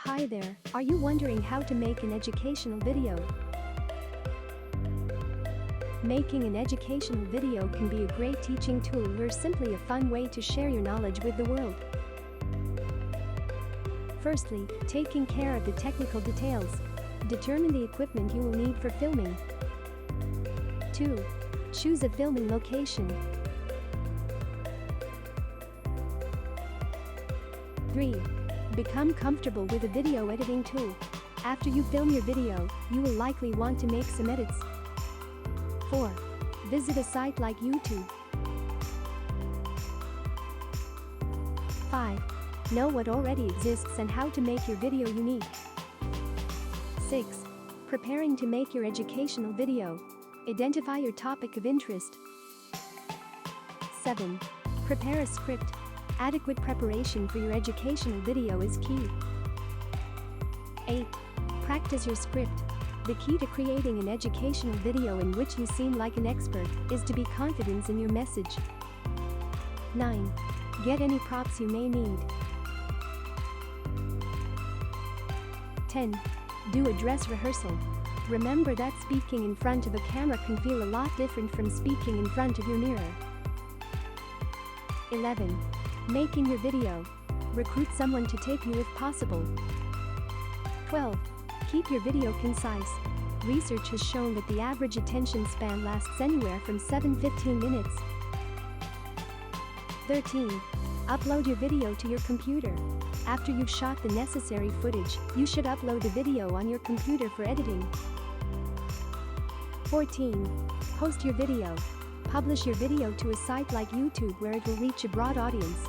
Hi there, are you wondering how to make an educational video? Making an educational video can be a great teaching tool or simply a fun way to share your knowledge with the world. Firstly, taking care of the technical details. Determine the equipment you will need for filming. 2. Choose a filming location. 3. Become comfortable with a video editing tool. After you film your video, you will likely want to make some edits. 4. Visit a site like YouTube. 5. Know what already exists and how to make your video unique. 6. Preparing to make your educational video. Identify your topic of interest. 7. Prepare a script. Adequate preparation for your educational video is key. 8. Practice your script. The key to creating an educational video in which you seem like an expert is to be confident in your message. 9. Get any props you may need. 10. Do a dress rehearsal. Remember that speaking in front of a camera can feel a lot different from speaking in front of your mirror. 11. Making your video. Recruit someone to tape you if possible. 12. Keep your video concise. Research has shown that the average attention span lasts anywhere from 7-15 minutes. 13. Upload your video to your computer. After you've shot the necessary footage, you should upload the video on your computer for editing. 14. Post your video. Publish your video to a site like YouTube where it will reach a broad audience.